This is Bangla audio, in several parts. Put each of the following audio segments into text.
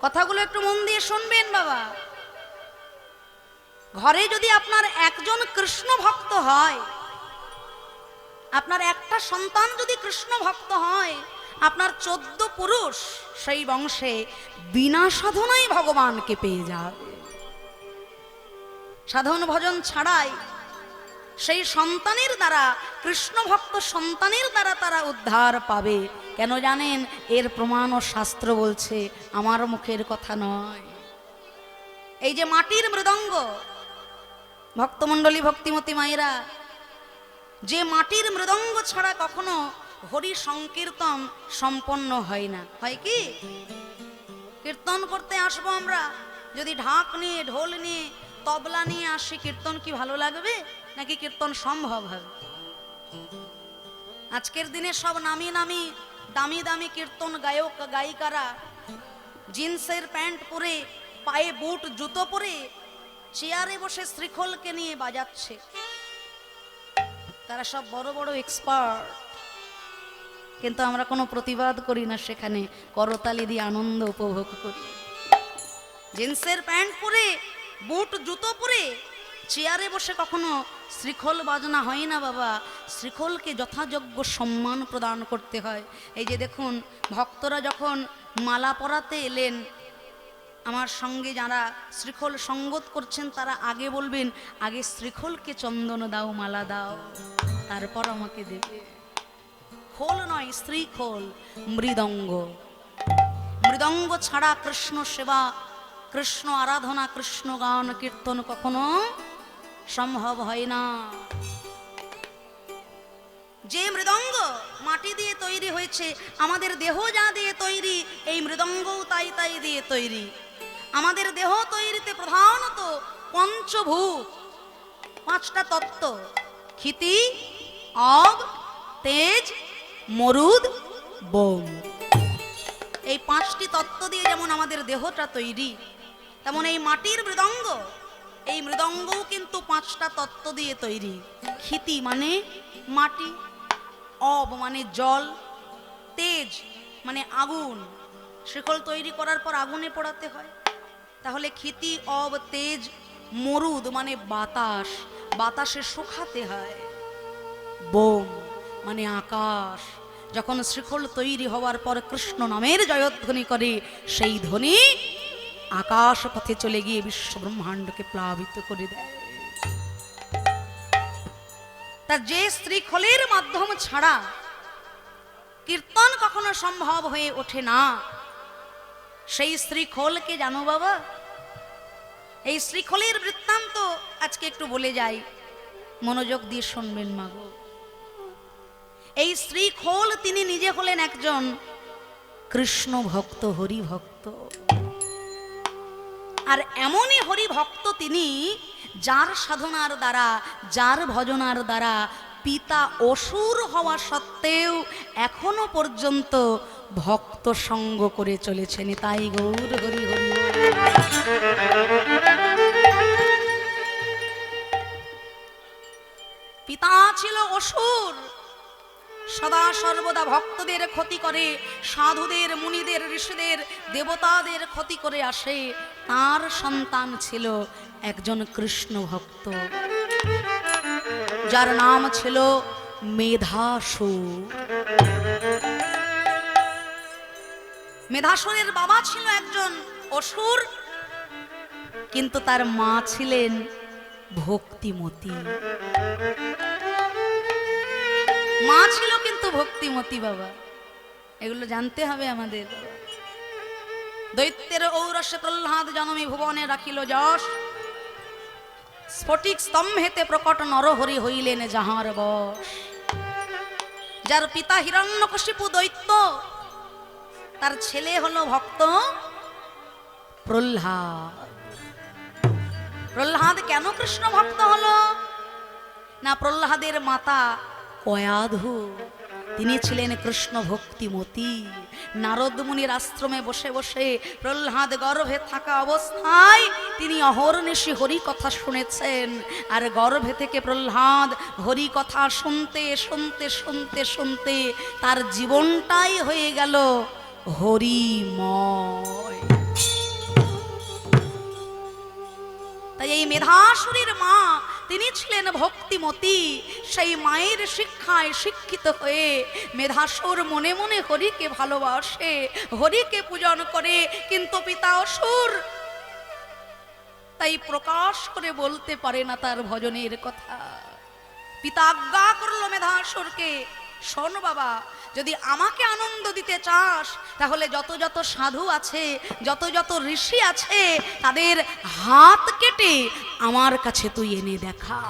কথাগুলো একটু মন দিয়ে শুনবেন বাবা। ঘরে যদি আপনার একজন কৃষ্ণ ভক্ত হয়, আপনার একটা সন্তান যদি কৃষ্ণ ভক্ত হয়, আপনার 14 পুরুষ সেই বংশে বিনা সাধনায় ভগবানকে পেয়ে যাবে। সাধন ভজন ছাড়াই সেই সন্তানের দ্বারা, কৃষ্ণ ভক্ত সন্তানের দ্বারা তারা উদ্ধার পাবে। কেন জানেন? এর প্রমাণ ও শাস্ত্র বলছে, আমার মুখের কথা নয়। এই যে মাটির মৃদঙ্গ, ভক্তমণ্ডলী, ভক্তিমতী মায়েরা, যে মাটির মৃদঙ্গ ছাড়া কখনো হরি সংকীর্তন সম্পন্ন হয় না। হয় কি? কীর্তন করতে আসবো আমরা, যদি ঢাক নিয়ে, ঢোল নিয়ে, তবলা নিয়ে আসি, কীর্তন কি ভালো লাগবে? নাকি কীর্তন সম্ভব হবে? আজকের দিনে সব নামি নামি দামি দামি কীর্তন গায়ক গায়িকারা জিন্সের প্যান্ট পরে, পায়ে বুট জুতো পরে, চেয়ারে বসে শ্রীখোলকে নিয়ে বাজাচ্ছে। তারা সব বড় বড় এক্সপার্ট, কিন্তু আমরা কোনো প্রতিবাদ করি না, সেখানে করতালি দিয়ে আনন্দ উপভোগ করি। জিন্সের প্যান্ট পরে, বুট জুতো পরে চেয়ারে বসে কখনো শ্রীখোল বাজনা হয় না বাবা। শ্রীখোলকে যথাযোগ্য সম্মান প্রদান করতে হয়। এই যে দেখুন, ভক্তরা যখন মালা পরাতে এলেন, আমার সঙ্গে যারা শ্রীখোল সঙ্গত করছেন তারা আগে বলবেন, আগে শ্রীখোলকে চন্দন দাও, মালা দাও, তারপর আমাকে দেবে। খোল নয়, শ্রীখোল, মৃদঙ্গ। মৃদঙ্গ ছাড়া কৃষ্ণ সেবা, কৃষ্ণ আরাধনা, কৃষ্ণ গান কীর্তন কখনো সম্ভব হয় না। যে মৃদঙ্গ মাটি দিয়ে তৈরি হয়েছে, আমাদের দেহ যা দিয়ে তৈরি, এই মৃদঙ্গও তাই তাই দিয়ে তৈরি। আমাদের দেহ তৈরিতে প্রধানত পঞ্চভূত, 5টা তত্ত্ব: ক্ষিতি, অব, তেজ, মরুদ, বোম। এই 5টি তত্ত্ব দিয়ে যেমন আমাদের দেহটা তৈরি, তেমন এই মাটির মৃদঙ্গ, এই মৃদঙ্গও কিন্তু 5টা তত্ত্ব দিয়ে তৈরি। ক্ষিতি মানে মাটি, অব মানে জল, তেজ মানে আগুন। শিকল তৈরি করার পর আগুনে পোড়াতে হয়, তাহলে ক্ষিতি, অব, তেজ, মরুদ মানে বাতাস, বাতাসে শুকাতে হয়। বোম মানে আকাশ। যখন শ্রীখোল তৈরি হওয়ার পর কৃষ্ণ নামের জয়ধ্বনি করে, সেই ধ্বনি আকাশ পথে চলে গিয়ে বিশ্ব ব্রহ্মাণ্ডকে প্লাবিত করে দেয়। তার যে শ্রীখোলের মাধ্যম ছাড়া কীর্তন কখনো সম্ভব হয়ে ওঠে না, সেই শ্রীখোলকে জানো বাবা? এই শ্রীখোলের বৃত্তান্ত আজকে একটু বলে যাই, মনোযোগ দিয়ে শুনবেন মাগো। এই শ্রীখোল তিনি নিজে হলেন একজন কৃষ্ণ ভক্ত, হরি ভক্ত। আর এমনই হরি ভক্ত তিনি, যার সাধনার দ্বারা, যার ভজনার দ্বারা পিতা অসুর হওয়া সত্ত্বেও এখনো পর্যন্ত ভক্ত সঙ্গ করে চলেছেন। তাই গৌর হরি হরি। পিতা ছিল অসুর, সদা সর্বদা ভক্তদের ক্ষতি করে, সাধুদের, মুনিদের, ঋষিদের, দেবতাদের ক্ষতি করে আসে। তার সন্তান ছিল একজন কৃষ্ণ ভক্ত, যার নাম ছিল মেধাসুর। মেধাসুরের বাবা ছিল একজন অসুর, কিন্তু তার মা ছিলেন ভক্তিমতী। মা ছিল কিন্তু ভক্তিমতী বাবা, এগুলো জানতে হবে আমাদের। দৈত্যের ঔরসে প্রহ্লাদ জনমী ভুবনে রাখিল যশ, স্ফটিক স্তম্ভেতে প্রকট নরহরি হইলেন যাহার বশ। যার পিতা হিরণ্যকশিপু দৈত্য, তার ছেলে হলো ভক্ত প্রহ্লাদ। প্রহ্লাদ কেন কৃষ্ণ ভক্ত হলো না? প্রহ্লাদের মাতা কয়াধু, তিনি ছিলেন কৃষ্ণ ভক্তিমতী। নারদ মুনির আশ্রমে বসে বসে প্রহ্লাদ গর্ভে থাকা অবস্থায় তিনি অহর্নিশি হরি কথা শুনেছেন। আর গর্ভে থেকে প্রহ্লাদ হরি কথা শুনতে শুনতে শুনতে শুনতে তার জীবনটাই হয়ে গেল হরিময়। মেধাসুরীর মা তিনি ছিলেন ভক্তিমতী। সেই মায়ের শিক্ষায় শিক্ষিত হয়ে মেধাসুর মনে মনে হরিকে ভালোবাসে, হরিকে পূজন করে, কিন্তু পিতা অসুর, তাই প্রকাশ করে বলতে পারে না তার ভজনের কথা। পিতা আজ্ঞা করলো মেধাসুরকে, শোন বাবা, যদি আমাকে আনন্দ দিতে চাস তাহলে যত যত সাধু আছে, যত যত ঋষি আছে, তাদের হাত কেটে আমার কাছে তুই এনে দেখা।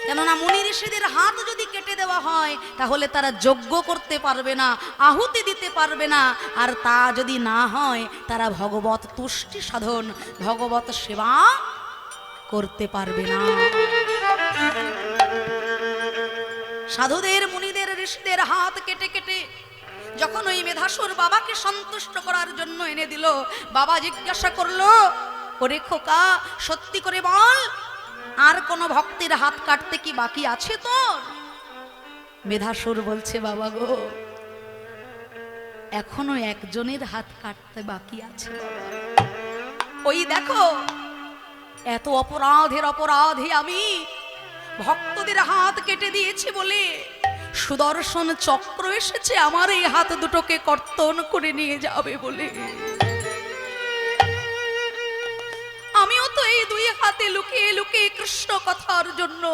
কেননা মুনি ঋষিদের হাত যদি কেটে দেওয়া হয় তাহলে তারা যজ্ঞ করতে পারবে না, আহুতি দিতে পারবে না, আর তা যদি না হয় তারা ভগবত তুষ্টি সাধন, ভগবত সেবা করতে পারবে না। সাধুদের, মুনিদের, ঋষিদের হাত কেটে কেটে যখন ওই মেধাসুর বাবাকে সন্তুষ্ট করার জন্য এনে দিল, বাবা জিজ্ঞাসা করলো, ওরে খোকা, সত্যি করে বল, আর কোন ভক্তের হাত কাটতে কি বাকি আছে তোর? মেধাসুর বলছে, বাবা গো, এখনো একজনের হাত কাটতে বাকি আছে বাবা। ওই দেখো, এত অপরাধের অপরাধী আমি, ভক্তদের হাত কেটে দিয়েছি বলে সুদর্শন চক্র এসেছে আমার এই হাত দুটোকে কর্তন করে নিয়ে যাবে বলে। আমিও তো এই দুই হাতে লুকিয়ে লুকিয়ে কৃষ্ণ কথার জন্য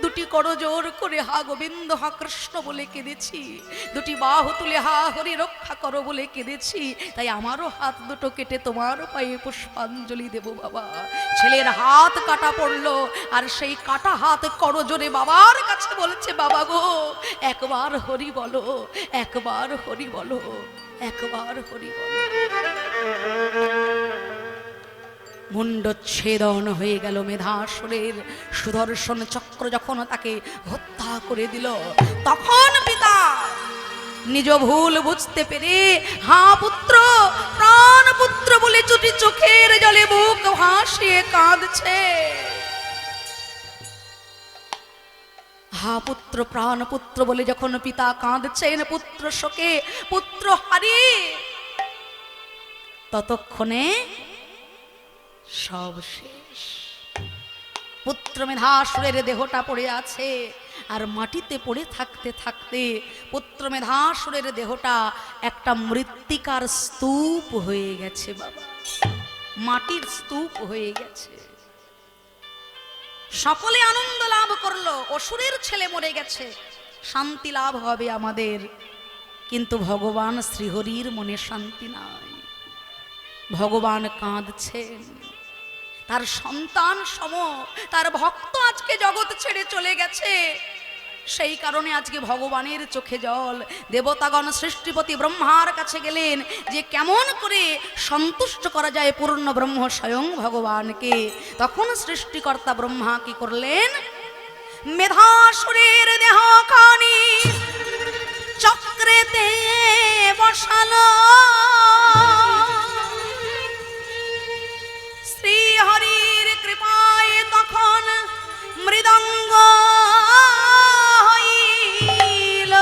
দুটি করজোর করে হা গোবিন্দ হা কৃষ্ণ বলে কেঁদেছি, দুটি বাহু তুলে হা হরি রক্ষা করো বলে কেঁদেছি। তাই আমারও হাত দুটো কেটে তোমার পায়ে পুষ্পাঞ্জলি দেব বাবা। ছেলের হাত কাটা পড়লো, আর সেই কাটা হাত করজোরে বাবার কাছে বলছে, বাবা গো, একবার হরি বলো, একবার হরি বলো, একবার হরি বলো। মুণ্ডচ্ছেদন হয়ে গেল মেধাসুরের। সুদর্শন চক্র যখন তাকে হত্যা করে দিল, তখন পিতা নিজ ভুল বুঝতে পেরে, হা পুত্র, প্রাণ পুত্র বলে চুটি চোখের জলে বুক ভাসিয়ে কাঁদছে। হা পুত্র, প্রাণ পুত্র বলে যখন পিতা কাঁদছেন পুত্র শোকে, পুত্র হারিয়ে, ততক্ষণে সব শেষ। পুত্র মেধাসুরের দেহটা পড়ে আছে, আর মাটিতে পড়ে থাকতে থাকতে পুত্র মেধাসুরের দেহটা একটা মৃত্তিকার স্তূপ হয়ে গেছে বাবা, মাটির স্তূপ হয়ে গেছে। সকলে আনন্দ লাভ করলো, অসুরের ছেলে মরে গেছে, শান্তি লাভ হবে আমাদের। কিন্তু ভগবান শ্রীহরির মনে শান্তি নাই। ভগবান কাঁদছেন, তার সন্তান সম তার ভক্ত আজকে জগৎ ছেড়ে চলে গেছে। সেই কারণে আজকে ভগবানের চোখে জল। দেবতাগণ সৃষ্টিপতি ব্রহ্মার কাছে গেলেন যে কেমন করে সন্তুষ্ট করা যায় পূর্ণ ব্রহ্ম স্বয়ং ভগবানকে। তখন সৃষ্টিকর্তা ব্রহ্মা কি করলেন, মেধাসুরের দেহ খানি চক্রেতে বসালো। শ্রীহরির কৃপায় তখন মৃদঙ্গ হইল,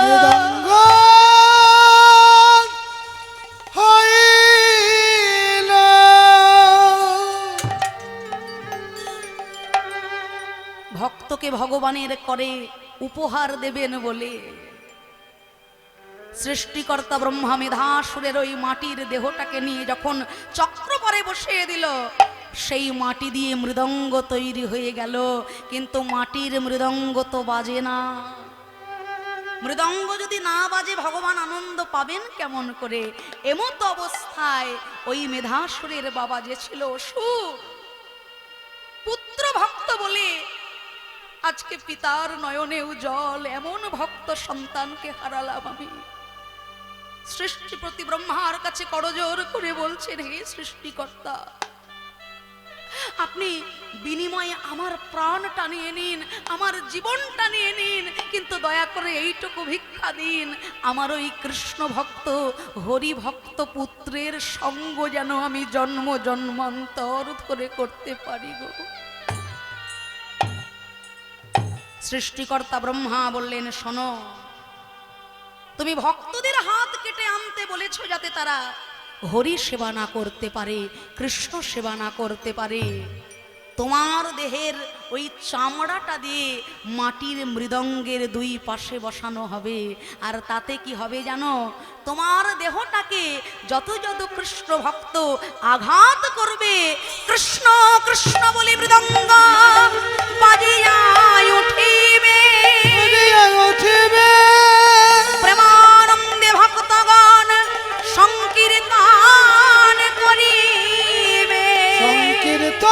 মৃদঙ্গ হইল। ভক্তকে ভগবানের করে উপহার দেবেন বলে সৃষ্টিকর্তা ব্রহ্মা মেধাসুরের ওই মাটির দেহটাকে নিয়ে যখন চক্র পরে বসিয়ে দিল, সেই মাটি দিয়ে মৃদঙ্গ তৈরি হয়ে গেল। কিন্তু মাটির মৃদঙ্গ তো বাজে না। মৃদঙ্গ যদি না বাজে ভগবান আনন্দ পাবেন কেমন করে? এমত অবস্থায় ওই মেধাসুরের বাবা যে ছিল অসুর, পুত্র ভক্ত বলে আজকে পিতার নয়নেও জল। এমন ভক্ত সন্তানকে হারালাম আমি। সৃষ্টিপতি ব্রহ্মার কাছে করজোর করে বলছেন, হে সৃষ্টিকর্তা, আপনি বিনিময়ে আমার প্রাণটা নিয়ে নিন, আমার জীবনটা নিয়ে নিন, কিন্তু দয়া করে এইটুকু ভিক্ষা দিন, আমার ওই কৃষ্ণ ভক্ত হরি ভক্ত পুত্রের সঙ্গ যেন আমি জন্ম জন্মান্তর ধরে করতে পারি গো। সৃষ্টিকর্তা ব্রহ্মা বললেন, শোনো, তুমি ভক্তদের হাত কেটে আনতে বলেছো যাতে তারা হরি সেবা না করতে পারে, কৃষ্ণ সেবা না করতে পারে, তোমার দেহের ওই চামড়াটা দিয়ে মাটির মৃদঙ্গের দুই পাশে বসানো হবে। আর তাতে কি হবে জানো? তোমার দেহটাকে যত যত কৃষ্ণ ভক্ত আঘাত করবে, কৃষ্ণ কৃষ্ণ বলে মৃদঙ্গ বাজিয়া উঠিবে, প্রেমানন্দে ভক্তগণ সংকীর্তন করিবে, সংকীর্তন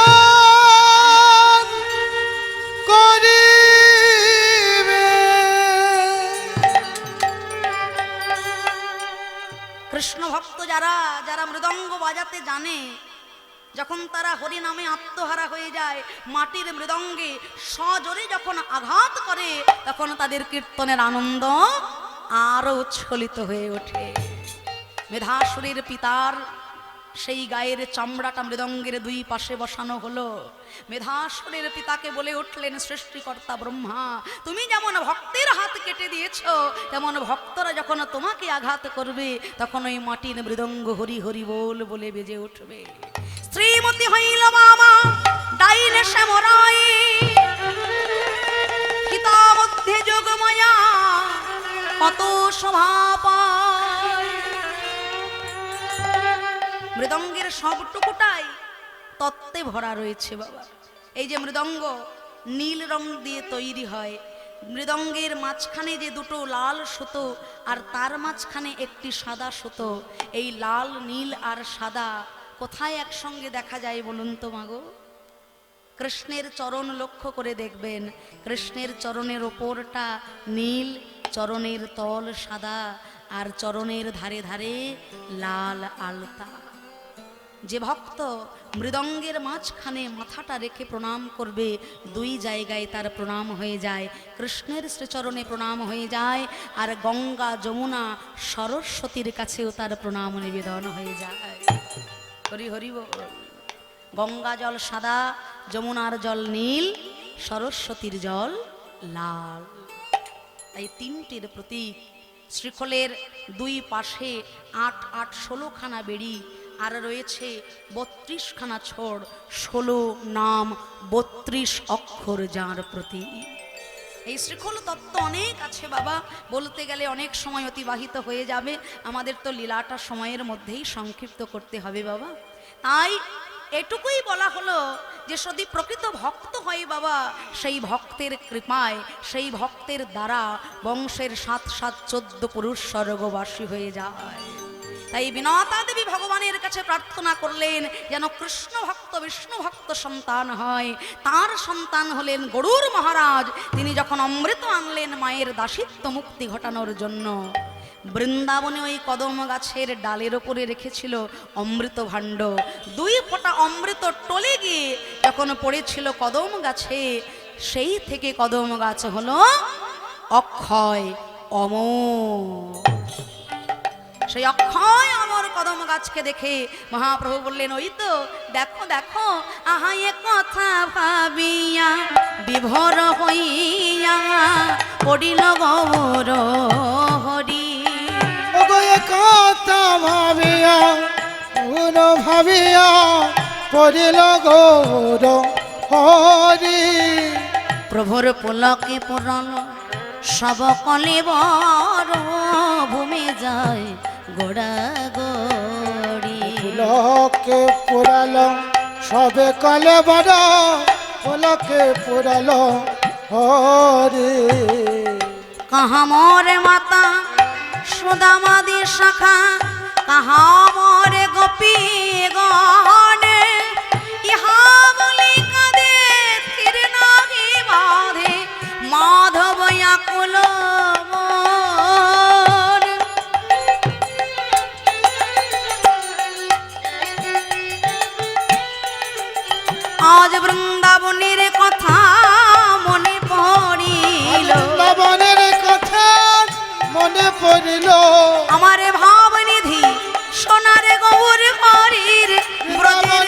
করিবে। কৃষ্ণ ভক্ত যারা যারা মৃদঙ্গ বাজাতে জানে, যখন তারা হরি নামে আত্মহারা হয়ে যায়, মাটির মৃদঙ্গে সজোরে যখন আঘাত করে, তখন তাদের কীর্তনের আনন্দ আরো উচ্ছ্বলিত হয়ে ওঠে। মেধাসুরের পিতার সেই গায়ের চামড়াটা মৃদঙ্গের দুই পাশে বসানো হলো। মেধাসুরের পিতাকে বলে উঠলেন, সৃষ্টিকর্তা ব্রহ্মা, তুমি যেমন ভক্তের হাত কেটে দিয়েছ, তেমন ভক্তরা যখন তোমাকে আঘাত করবে, তখন ওই মাটির মৃদঙ্গ হরি হরি বল বলে বেজে উঠবে। শ্রীমতী হইল মামা ডাইনে শ্যামরাই, পিতা মধ্যে যোগমায়া কত শোভা পায়। মৃদঙ্গের সবটুকুটাই তত্ত্বে ভরা রয়েছে বাবা। এই যে মৃদঙ্গ নীল রং দিয়ে তৈরি হয়, মৃদঙ্গের মাঝখানে যে দুটো লাল সুতো আর তার মাঝখানে একটি সাদা সুতো, এই লাল নীল আর সাদা কোথায় একসঙ্গে দেখা যায় বলুন তো মাগো? কৃষ্ণের চরণ লক্ষ্য করে দেখবেন, কৃষ্ণের চরণের ওপরটা নীল, চরণের তল সাদা, আর চরণের ধারে ধারে লাল আলতা। যে ভক্ত মৃদঙ্গের মাঝখানে মাথাটা রেখে প্রণাম করবে, দুই জায়গায় তার প্রণাম হয়ে যায়। কৃষ্ণের শ্রীচরণে প্রণাম হয়ে যায়, আর গঙ্গা যমুনা সরস্বতীর কাছেও তার প্রণাম নিবেদন হয়ে যায়। হরি হরি বল। গঙ্গা জল সাদা, যমুনার জল নীল, সরস্বতীর জল লাল। এই তিনটির প্রতীক। শ্রীখলের দুই পাশে ৮ ৮ ১৬খানা বেড়ি, আর রয়েছে ৩২খানা ছোড়, ১৬ নাম, ৩২ অক্ষর যার প্রতীক। এই শ্রীখল তত্ত্ব অনেক আছে বাবা, বলতে গেলে অনেক সময় অতিবাহিত হয়ে যাবে, আমাদের তো লীলাটা সময়ের মধ্যেই সংক্ষিপ্ত করতে হবে বাবা। তাই এটুকুই বলা হলো যে যদি প্রকৃত ভক্ত হয় বাবা, সেই ভক্তের কৃপায়, সেই ভক্তের দ্বারা বংশের ৭ ৭ ১৪ পুরুষ স্বর্গবাসী হয়ে যায়। তাই বিনতা দেবী ভগবানের কাছে প্রার্থনা করলেন যেন কৃষ্ণ ভক্ত বিষ্ণু ভক্ত সন্তান হয়। তার সন্তান হলেন গরুর মহারাজ। তিনি যখন অমৃত আনলেন মায়ের দাসিত্ব মুক্তি ঘটানোর জন্য, বৃন্দাবনে ওই কদম গাছের ডালের ওপরে রেখেছিল অমৃত ভাণ্ড। 2 ফোঁটা অমৃত টলে গিয়ে যখন পড়েছিল কদম গাছে, সেই থেকে কদম গাছ হলো অক্ষয় অমর। সেই অক্ষয় অমর কদম গাছকে দেখে মহাপ্রভু বললেন, ওই তো দেখো দেখো, আহা এ কথা ভাবিয়া বিভোর হইয়া পড়িল গৌর হরি। কথা ভাবিয়া গুণ ভাবিয়া পড়িল গৌর হরি। প্রভুর পুলকে পুরল সব কলেবর, ভূমি যায় গোড়া গড়ি। পুলকে পুরাল সবে কলে বড়, পুলকে পুরাল হরি। কাহা মোরে মাতা সুদামাদি শাখা, কাহা মোরে গোপী গণ, ইহা বলি কাঁদে স্থির নাহি বাঁধে মাধব আকুল মন। আজ বৃন্দাবনের কথা মনে পড়িল, বৃন্দাবনের কথা মনে পড়িল, আমার ভাবনিধি সোনার গৌর হরির ব্রজের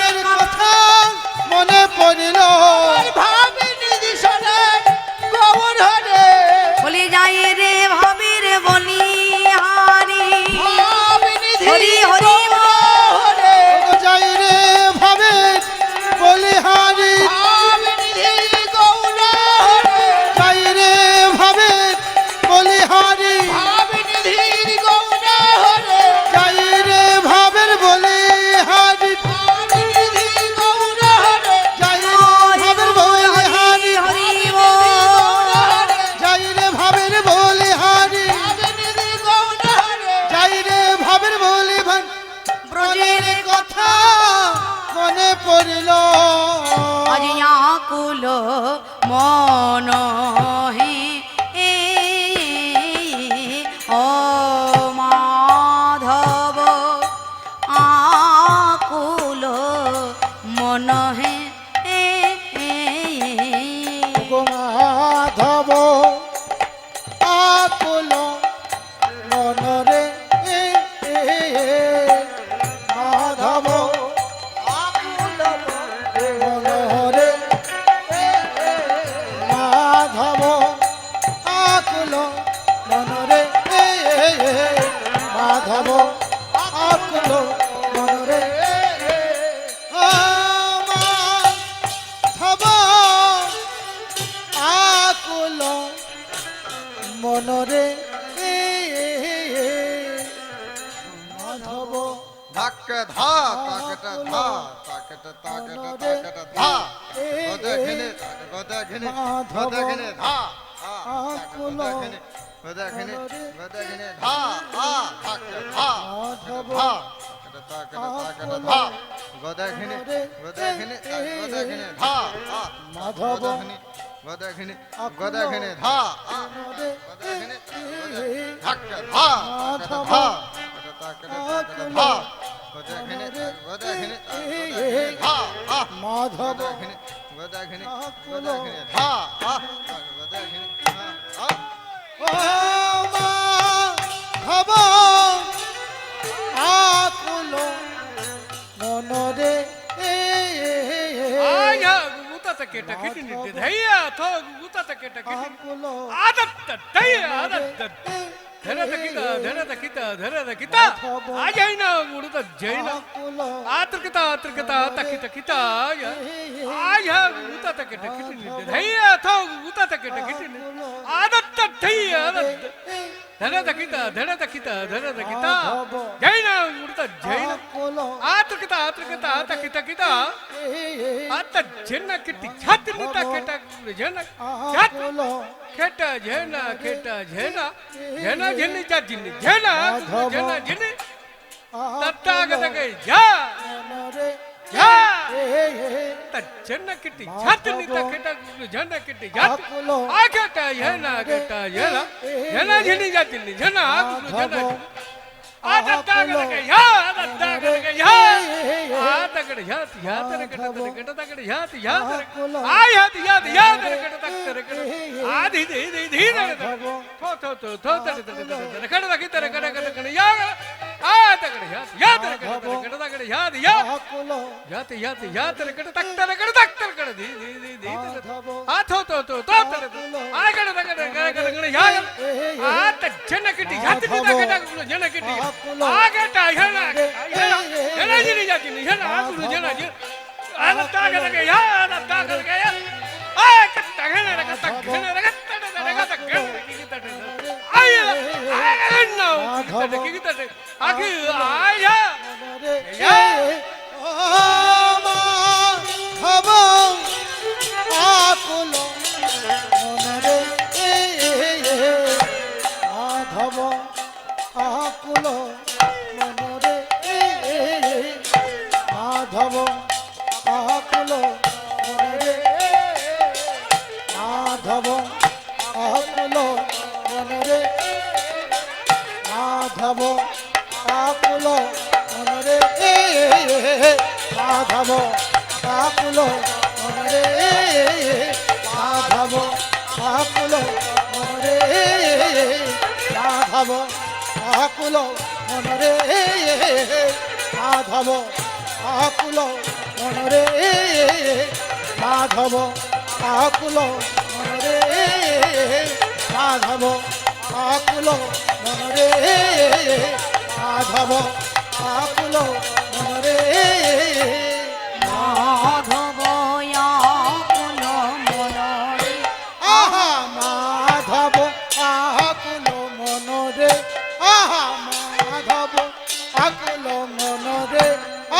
পড়িল আজ আকুল মন হে ও মাধব আকুল মন হে গো মাধব আকুল মনরে মাধব মনরে মাধব আকুল মনরে মাধব আকুল মনরে মাধব আকুল মনরে মাধব ধাক্কে ধা তাকেটা ধা তাকেটা তাকেটা তাকেটা ধা গদে ঘিনে গদে ঘিনে গদে ঘিনে ধা আকুল গদে ঘিনে ধা ধাক্কে ধা ধা তাকেটা তাকেটা তাকেটা ধা গদে ঘিনে ধা মাধব গদে ঘিনে আকুল ধা গদে ঘিনে ধাক্কে ধা মাধব ধা তাকেটা তাকেটা ধা গদে ঘিনে ধা মাধব গদে ঘিনে আকুল ধা গদে ঘিনে ও মাধব আকুল মনরে ಆಯಾ ಗುಗುತ ಕೆಟ್ಟ ಕಿಟಿ ನಿಂತೆ ದಯ್ಯ ಥೋ ಗುಗುತ ಕೆಟ್ಟ ಕಿಟಿ আকুল ಆದತ್ತ ದಯ್ಯ ಆದತ್ತ ಧರದ ಕಿತ ಆಜೈನ ಗುಡುತ ಜೈನ আকুল ಆತ್ರಕಿತ ತಕಿತ ಕಿತ ಆಯಾ ಗುಗುತ ಕೆಟ್ಟ ಕಿಟಿ ನಿಂತೆ ದಯ್ಯ ಥೋ ಗುಗುತ ಕೆಟ್ಟ ಕಿಟಿ ಆದತ್ತ ದಯ್ಯ ಆದತ್ತ ಧರದ ಕಿತ ಜೈನ ಗುಡುತ ಜೈನ আকুল ಆತ್ರಕಿತ ತಕಿತ ಕಿತ ಆತ ಜನ ಕಿಟ್ಟಿ ಛಾತಿ ನಿಂತ ಕೆಟ್ಟ ಜನ আকুল ಕೆಟ್ಟ ಜನ ಜನ ಜಿನ್ನಿ ಜಿನ್ನಿ ಜನ ಜಿನ್ನಿ ತತ್ತಾಗದಗೆ ಜಾ মনরে ಜಾ ತ ಜನ ಕಿಟ್ಟಿ ಛಾತಿ ನಿಂತ ಕೆಟ್ಟ ಜನ ಕಿಟ್ಟಿ ಜಾತಿ আকুল ಆ ಕೆಟ್ಟ ಜನ ಜಿನ್ನಿ ಜಾತಿನಿ ಜನ ಜನ ಆದತ್ತಾಗದಗೆ ಯಾ ಆತಗಡೆ ಯಾತರ ಕಡೆ ಯಾತಿ ಯಾತರ ಕಡೆ ತಕ್ಕರ ಕಡೆ ಆದಿ ಕಡದ ಕಿತ್ತರ ಕಡೆ ಯಾಗ ಆತಗಡೆ ಯಾತರ ಕಡೆ আকুল ಯಾತರ ಕಡೆ ತಕ್ಕರ ಕಡೆ ಆತೋ ಆ ಕಡೆ ಕಡೆ ಯಾಗ ಆತ ಜನ ಕಿಟ್ಟಿ ಯಾತಿ ಜನ ಕಿಟ್ಟಿ ಆಗಟ ಜನ ಜಿನಿ ಜಾತಿನಿ ಜನ ಆಗುದು ಜನ ಆದತ್ತಾಗದಗೆ ಯಾದತ್ತಾಗದಗೆ ಆ ಕಟ್ಟ ಕಿಗಿತಡೆ ಆಗಿ ಆಯಾ মাধব আকুল মনরে মাধব আকুল মনরে মাধব আকুল মনরে মাধব আকুল মনরে মাধব আকুল মনরে মাধব আকুল মনরে মাধব আকুল মনরে মাধব আকুল মনরে মাধব আকুল মনরে মাধব আকুল মনরে মাধব আকুল মনরে মাধব আকুল মনরে মাধব আকুল মনরে আহা মাধব আকুল মনরে আহা মাধব আকুল মনরে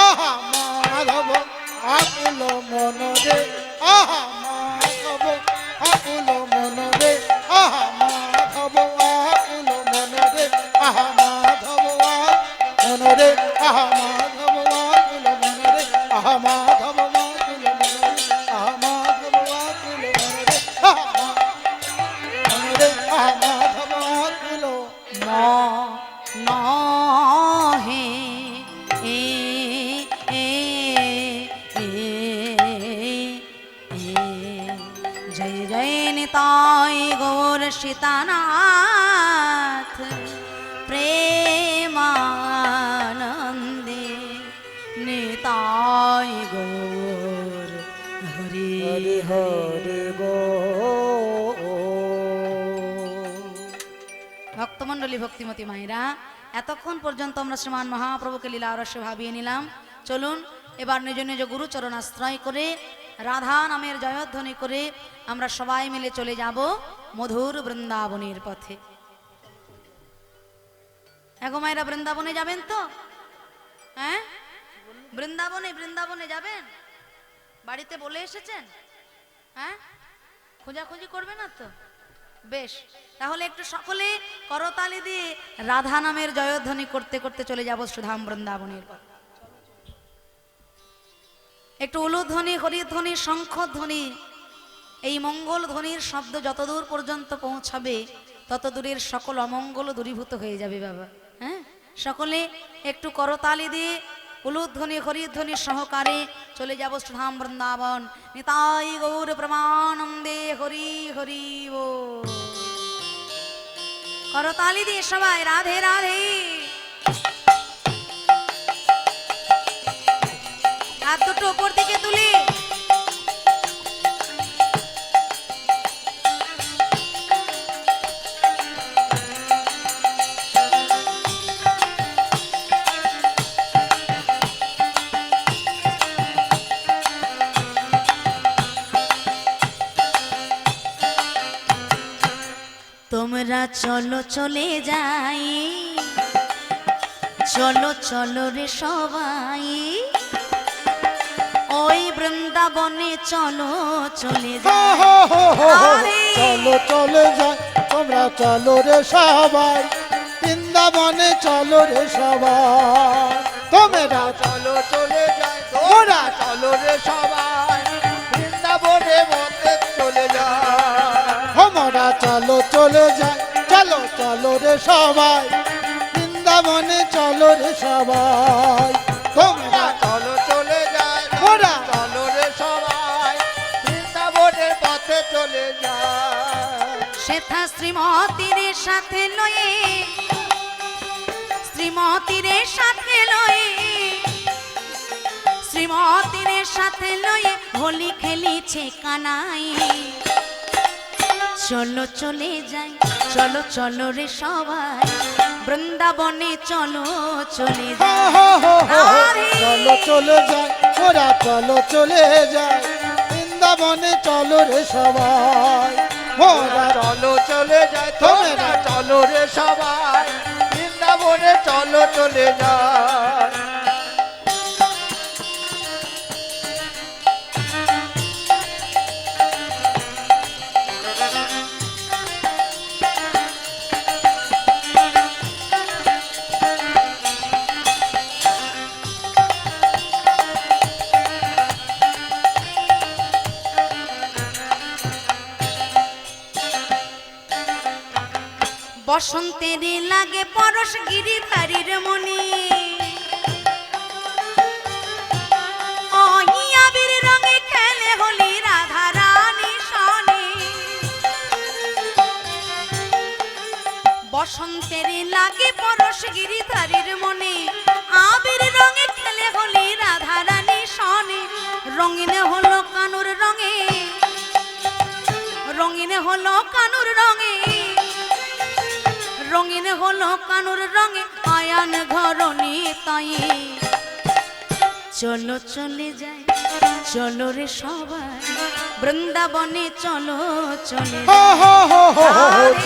আহা মাধব আকুল মনরে আহা মাধব আকুল মনরে আহা মাধব আকুল মনরে আহা মাধব মনরে আহা মাধব আকুল মনরে আহা মাধব সীতানাথ প্রেমানন্দে নিতাই গৌর হরি হরি হরি গো। ভক্তমণ্ডলী ভক্তিমতী মায়েরা, এতক্ষণ পর্যন্ত আমরা শ্রীমান মহাপ্রভুকে লীলা রসে ভাবিয়ে নিলাম। চলুন এবার নিজ নিজ গুরুচরণ আশ্রয় করে রাধা নামের জয়ধ্বনি করে আমরা সবাই মিলে চলে যাব মধুর বৃন্দাবনের পথে। এখন মায়েরা বৃন্দাবনে যাবেন তো? হ্যাঁ, বৃন্দাবনে যাবেন? বাড়িতে বলে এসেছেন? হ্যাঁ, খোঁজাখুঁজি করবে না তো? বেশ, তাহলে একটু সকলে করতালি দিয়ে রাধা নামের জয়ধ্বনি করতে করতে চলে যাব সুধাম বৃন্দাবনের পথে। একটু উলুধ্বনি, হরিধ্বনি, শঙ্খধ্বনি, এই মঙ্গল ধ্বনির শব্দ যতদূর পর্যন্ত পৌঁছাবে তত দূরের সকল অমঙ্গল দূরীভূত হয়ে যাবে বাবা। হ্যাঁ, সকলে একটু করতালি দিয়ে উলুধ্বনি, হরিধ্বনি সহকারে চলে যাব সুধাম বৃন্দাবন। নিতাই গৌর প্রেমানন্দে হরি হরি বল। করতালি দিয়ে সবাই রাধে রাধে। হাত দুটো উপর দিকে তুলে তোমরা চলো চলে যাই, চলো চলো রে সবাই, ওই বৃন্দাবনে চলো চলে যাই। চলো চলে যাই, তোমরা চলো রে সবাই, বৃন্দাবনে চলো রে সবাই। তোমরা চলো চলে যায়, তোরা চলো রে সবাই, বৃন্দাবনে মধ্যে চলে যায়। তোমরা চলো চলে যাই, চলো চলো রে সবাই, বৃন্দাবনে চলো রে সবাই। তোমরা চলো চলে যায়, তোরা চলো রে সবাই, বৃন্দাবনের পথে চলে যায়। সেথা শ্রীমতীর সাথে লয়ে, শ্রীমতীর সাথে লয়ে, শ্রীমতীর সাথে লয়ে হোলি খেলিছে কানাই। চলো চলে যাই, চলো চলো রে সবাই, বৃন্দাবনে চলো চলে যাই। চলো চলে যাই, ওরা চলো চলে যাই, বৃন্দাবনে চলো রে সবাই। ওরা চলো চলে যায়, তোমরা চলো রে সবাই, বৃন্দাবনে চলো চলে যায়। বসন্তের লাগে পরশ গিরিধারীর মনি, আবির রঙে খেলে হোলি রাধা রানী সনে। বসন্তের লাগে পরশ গিরিধারীর মনে, আবির রঙে খেলে হোলি রাধা রানী সনে। রঙিন হলো কানুর রঙে, রঙিন হলো কানুর রঙে, রঙিন হলো কানুর রঙে আয়ান ঘরণী তাই। চলো চলে যাই, চলো রে সবাই, বৃন্দাবনে চলো চলে যাই।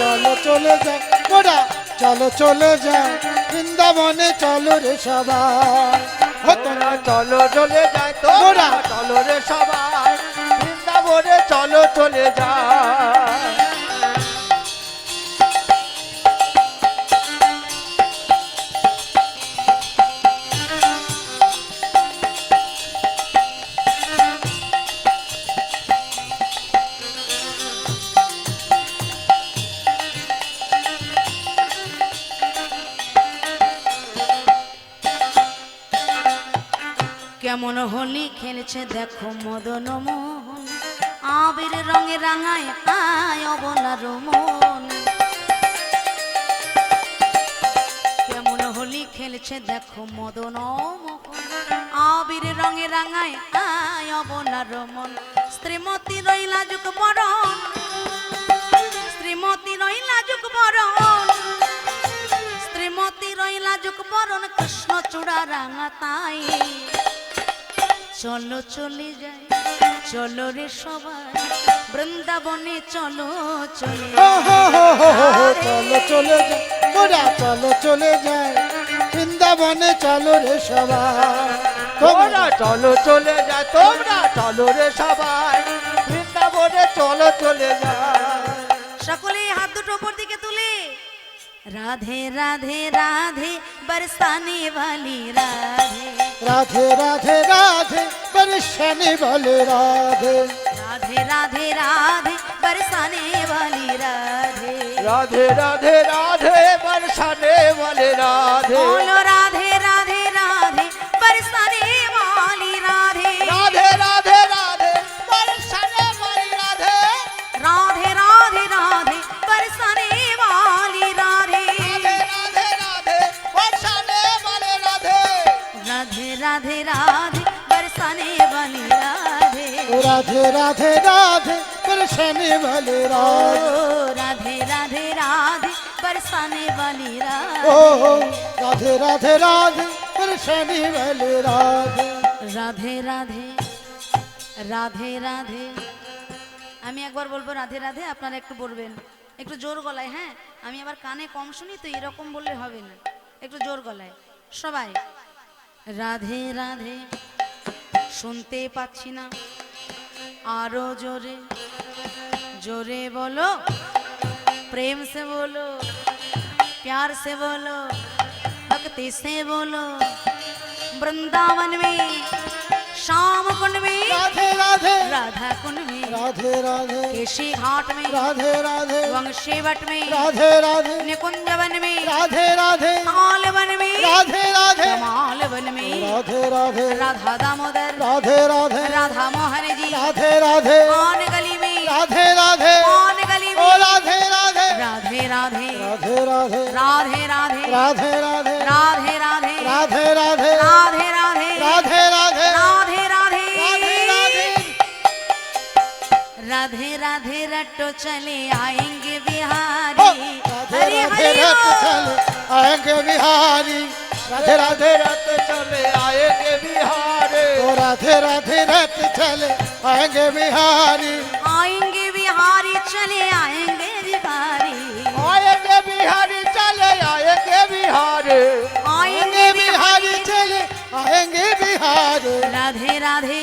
চলো চলে যাই, ওরা চলো চলে যাই, বৃন্দাবনে চলো রে সবাই। তোরা চলো চলে যায়, তোরা চলো রে সবাই, বৃন্দাবনে চলো চলে যায়। কেমন হোলি খেলছে দেখো মদন মোহন, আবির রঙে রাঙায় আয় অবলার মন। হোলি খেলছে দেখো মদন মোহন, আবির রঙে রাঙায় আয় অবলার মন। শ্রীমতী রইলা যুগ বরণ, শ্রীমতী রইলা যুগ বরণ, শ্রীমতী রইলা যুগ বরণ, কৃষ্ণ চূড়া রাঙা তাই। চলো চলে যাই, চলো রে সবাই বৃন্দাবনে, চলো চলে চলো চলে যাই, ওরা চলো চলে যাই বৃন্দাবনে, চলো রে সবাই। তোমরা চলো চলে যায়, তোমরা চলো রে সবাই বৃন্দাবনে, চলো চলে যায়। সকলে হাত দুটো উপর দিকে তুলে রাধে রাধে রাধে बरसाने वाली राधे, রাধে রাধে রাধে বরসানে বলে রাধে, राधे राधे राधे बरसाने वाली राधे। राधे राधे राधे बरसाने वाले राधे, बोलो राधे राधे राधे बरसाने वाली राधे, राधे राधे राधे बरसाने वाली राधे, राधे राधे राधे बरसाने वाली राधे, राधे राधे राधे बरसाने वाले राधे, राधे राधे राधे बरसाने वाली राधे। রাধে রাধে রাধে বরসানে বলে রাধে, ओ राधे राधे राधे बरसाने वाली ও राधे, রাধে রাধে রাধে বরসানে বলে রাধে। राधे राधे राधे राधे। আমি একবার বলবো রাধে রাধে, আপনারা একটু বলবেন, একটু জোর গলায়। হ্যাঁ, আমি আবার কানে কম শুনি তো, এরকম বললে হবে না, একটু জোর গলায় সবাই। রাধে রাধে, শুনতে পাচ্ছি না, আরো জোরে জোরে बोलो, प्रेम से बोलो, प्यार से बोलो, भक्ति से बोलो। वृंदावन में, श्याम कुंड में, রাধে রাধে राधा कुंड में, রাধে রাধে केशी घाट में, রাধে রাধে वंशीवट में, রাধে রাধে निकुंजवन में, রাধে राधे तालवन में, রাধে রাধে जमालवन में, রাধে রাধে राधा दामोदर, রাধে রাধে राधा मोहन जी, রাধে রাধে कौन गली में, রাধে রাধে कौन गली ও में, রাধে রাধে राधे राधे রাধে রাধে राधे राधे রাধে রাধে राधे राधे রাধে রাধে राधे राधे রাধে রাধে राधे राधे রাধে राधे राधे रटो चले आएंगे ও बिहारी। রাধে हरि রাধে हरि রত बोल। চলে আয়েঙ্গে বিহারি, রাধে রাধে रत चले आएंगे बिहारे, ও রাধে রাধে রত চলে আয়েঙ্গে বিহারি, आएंगे बिहारी, चले आएंगे बिहारी, आएंगे बिहारी चले आएंगे बिहारे, आएंगे আয়েঙ্গে বিহারি চলে আয়েঙ্গে বিহারি। राधे राधे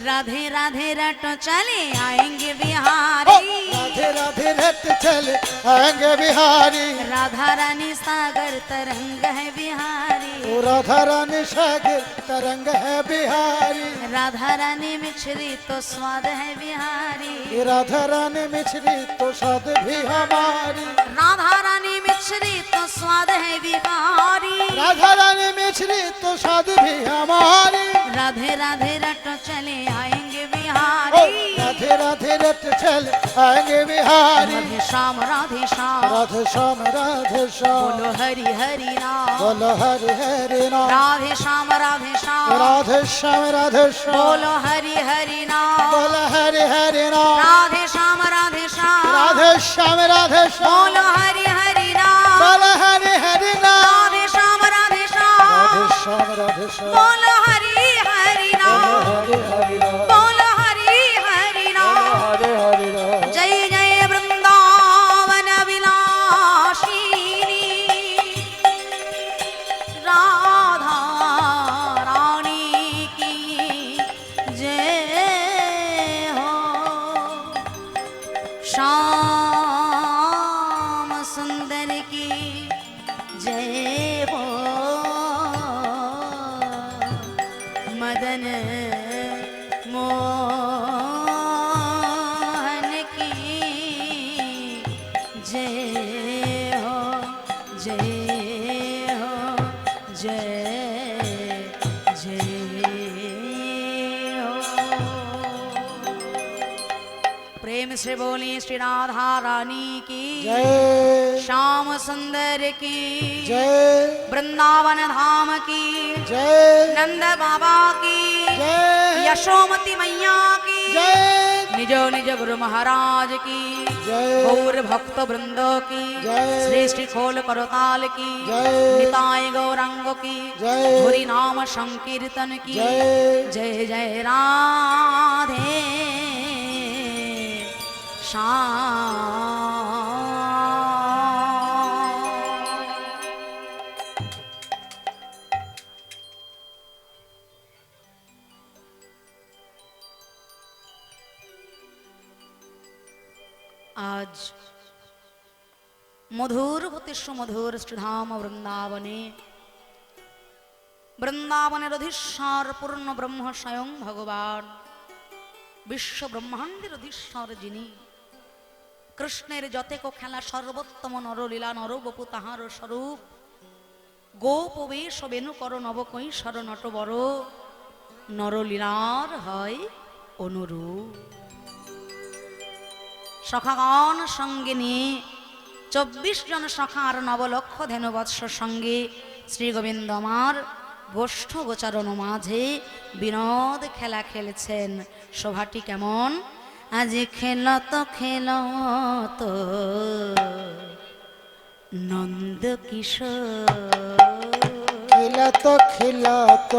राधे राधे रटो चले आएंगे ও बिहारी। রাধে রাধে রত চলে আয়েঙ্গে বিহারি, राधा रानी सागर तरंग है बिहारी, ও রাধা রানী সাগর तरंग है बिहारी, राधा रानी मिश्री तो स्वाद है बिहारी, ये राधा रानी मिश्री तो स्वाद भी हमारी, राधा रानी मिश्री तो स्वाद है बिहारी। राधा रानी मिश्री तो स्वाद भी हमारी। राधे राधे रटो चले आएंगे ओ बिहारी, राधे राधे रट चल आएंगे बिहारी, राधे श्याम राधे श्याम, राधे श्याम राधे श्याम, बोलो हरि हरि नाम, बोलो हरि हरि नाम, राधे श्याम राधे श्याम, राधे श्याम राधे श्याम, बोलो हरि हरि नाम, बोलो हरि हरि नाम, राधे श्याम राधे श्याम, राधे श्याम राधे श्याम, बोलो हरि हरि नाम, बोलो हरि हरि नाम, राधे श्याम राधे राधे श्याम, श्याम राधे श्याम, बोलो हरि हरि नाम, हरि हरि नाम, बोलो हरि हरि नाम। हरि हरि नाम। जय जय वृंदावन विलासिनी राधा रानी की जय हो, श्याम सुंदर की जय हो, मदन मोहन की जय हो, जय हो, जय जय हो। प्रेम से बोली श्री राधा रानी की जय श्याम सुंदर की जय वृंदावन धाम की जय नंद बाबा की जय यशोमती मैया की जय निज निज गुरु महाराज की जय गौर भक्त वृंद की जय श्री श्री खोल करताल की जय निताय गौरांग की जय हरि नाम संकीर्तन की जय जय जय राधे श्याम। आज मधुर হতে সুমধুর শ্রীধাম বৃন্দাবনে বৃন্দাবনের অধীশ্বর পূর্ণ ব্রহ্ম স্বয়ং ভগবান বিশ্ব ব্রহ্মাণ্ডের অধীশ্বর যিনি কৃষ্ণের যতেক খেলা সর্বোত্তম নরলীলা নরবপু তাহার স্বরূপ গোপ বেশ বেনু কর নবকৈশর নটবর নরলীলার হয় অনুরূপ সখাগণ সঙ্গে নিয়ে 24 জন সখা আর 9 লক্ষ ধেনুবৎস সঙ্গে শ্রী গোবিন্দ আমার গোষ্ঠ গোচারণ মাঝে বিনোদ খেলা খেলেছেন। শোভাটি কেমন? আজ খেলত নন্দ কিশোর खिलत खिलत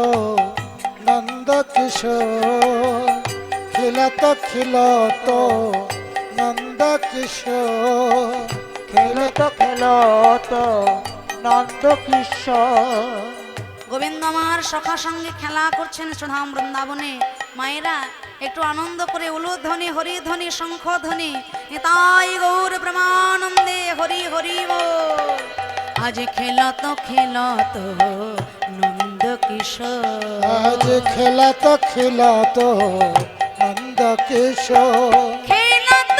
नंद किशोर खिलत खिलत नंद किशोर খেলত খেলত নন্দ কিশোর গোবিন্দ আমার সখা সঙ্গে খেলা করছেন সুধাম বৃন্দাবনে। মায়েরা একটু আনন্দ করে উলুধ্বনি হরিধ্বনি শঙ্খধ্বনি নিতাই গৌর প্রেমানন্দে হরি হরি বল। আজ খেলত নন্দ কিশোর आज खिलत खिलत नंद किशोर খেলত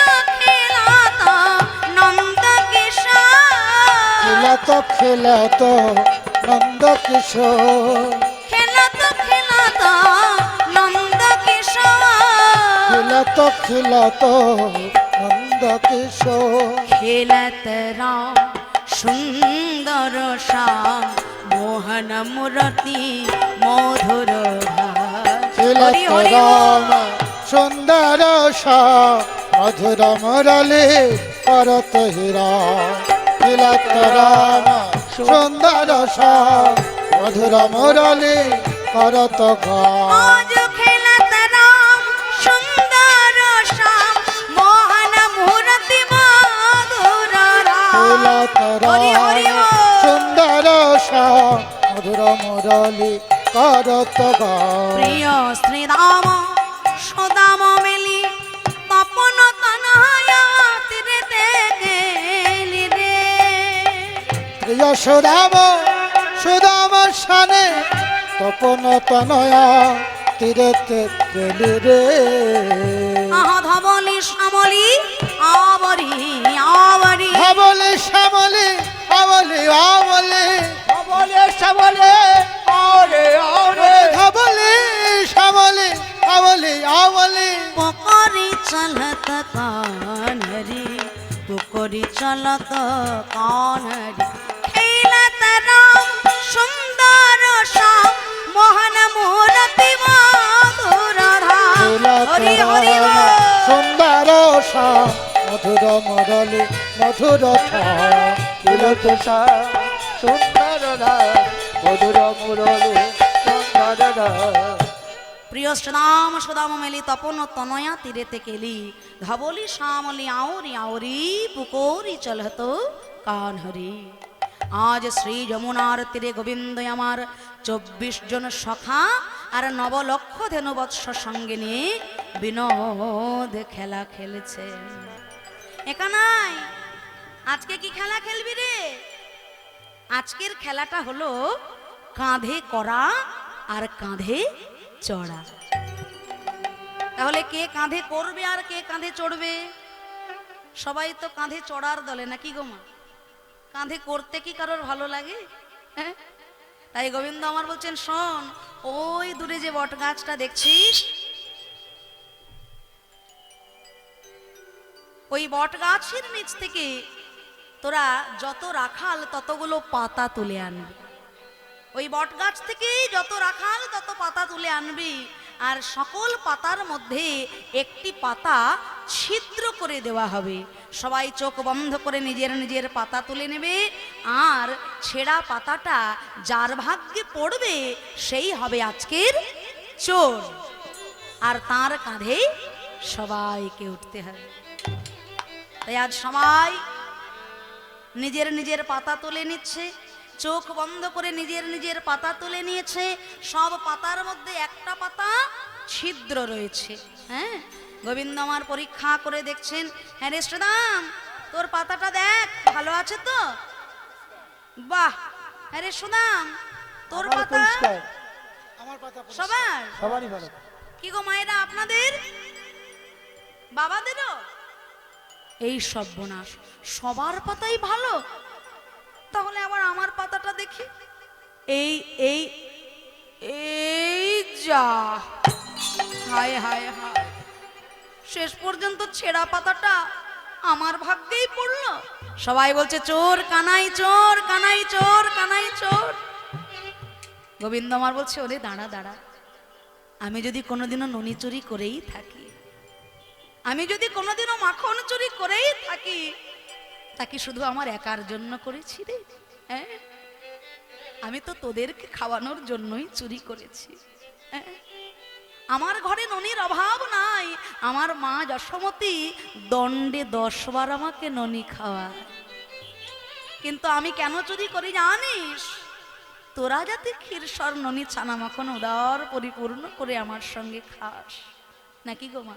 নন্দ কিশোর खिलत खिलत नंद किशोर খেলত নন্দ কিশোর खिलत खिलत नंद किशोर খেলত রাম সুন্দর শ্যাম মোহন মূরতি মধুর ভাব। खिलत হরি হরি राम सुंदर श्याम मधुर मुरली करत हीरा खिलत राम सुंदर श्याम मधुर मुरली करत गा আজ খেলত রাম সুন্দর শ্যাম মোহন মূরতি মধুর রাম। खिलत হরি হরি राम বল। सुंदर श्याम मधुर मुरली करत गा প্রিয় শ্রীরাম সদাম মেলি তপন তনয়া তীরেতে গেলি রে। প্রিয় সুদাম সুদাম শানে তপন তনয়া তীরেতে গেলি রে আহা ধবলি শ্যামলি আবরি আবরি ধবলি শ্যামলি আবলি আবলি বলে সবলে আরে আরে ধবলি শ্যামলি আবলি আবলি পুকরি চলত কানরি পুকরি চলত কানরি খেলত রাম সুন্দর শ্যাম মোহন মূরতি মধুর ধাম। খিলত হরি হরি রাম বল। সুন্দর শ্যাম মধুর মুরলি মধুর খেলত সুন্দর মধুর মুরলি সুন্দর প্রিয় শ্রীরাম সুদাম মেলি তপন তনয়া তীরেতে কেলি ধবলি শ্যামলি আউরি আউরি পুকরি চলহত কানহরি। আজ শ্রী যমুনার তীরে গোবিন্দ আমার 24 জন সখা আর 9 লক্ষ ধেনুবৎস সঙ্গে নিয়ে বিনোদ খেলা খেলেছে। একা নাই, আজকে কি খেলা খেলবি রে? আজকের খেলাটা হলো কাঁধে করা আর কাঁধে চড়া। তাহলে কে কাঁধে করবে আর কে কাঁধে চড়বে? সবাই তো কাঁধে চড়ার দলে, নাকি গো মা? কাঁধে করতে কি কারোর ভালো লাগে? হ্যাঁ, তাই গোবিন্দ আমার বলছেন, শোন, ওই দূরে যে বট গাছটা দেখছিস, ওই বট গাছের নিচ থেকে তোরা যত রাখাল ততগুলো পাতা তুলে আনবি, ওই বট গাছ থেকেই যত রাখাল তত পাতা তুলে আনবি, আর সকল পাতার মধ্যে একটি পাতা ছিদ্র করে দেওয়া হবে। সবাই চোখ বন্ধ করে নিজের নিজের পাতা তুলে নেবে, আর ছেঁড়া পাতাটা যার ভাগ্যে পড়বে সেই হবে আজকের চোর, আর তার কাঁধে সবাইকে উঠতে হবে। তাই আজ সবাই নিজের নিজের পাতা তুলে নিচ্ছে, চোখ বন্ধ করে নিজের নিজের পাতা তুলে নিয়েছে। সব পাতার মধ্যে একটা পাতা ছিদ্র রয়েছে। হ্যাঁ, গোবিন্দ আমার পরীক্ষা করে দেখছেন। হ্যাঁ রে শ্রীদাম, তোর পাতাটা দেখ ভালো আছে তো? বাহ। হ্যাঁ রে সুদাম, তোর আমার পাতা পরিষ্কার, আমার পাতা পরিষ্কার। সবার? সবারই ভালো। কি গো মায়েরা, আপনাদের বাবাদেরও? এই সর্বনাশ, সবার পাতাই ভালো, তাহলে আবার আমার পাতাটা দেখি। এই এই এই যা, হায় হায় হায়, শেষ পর্যন্ত ছেঁড়া পাতাটা আমার ভাগ্যেই পড়লো। সবাই বলছে চোর কানাই, চোর কানাই, চোর কানাই, চোর। গোবিন্দ আমার বলছে, ওরে দাঁড়া দাঁড়া, আমি যদি কোনোদিনও ননি চুরি করেই থাকি, আমি যদি কোনোদিনও মাখন চুরি করেই থাকি, তা কি শুধু আমার একার জন্য করেছি রে? হ্যাঁ, আমি তো তোদেরকে খাওয়ানোর জন্যই চুরি করেছি। হ্যাঁ, আমার ঘরে ননির অভাব নাই, আমার মা যশোমতী দণ্ডে 10 বার আমাকে ননি খাওয়ায়। কিন্তু আমি কেন চুরি করি জানিস? তোরা যাতে ক্ষীরসর ননি ছানা মাখন উদার পরিপূর্ণ করে আমার সঙ্গে খাস, নাকি গো মা?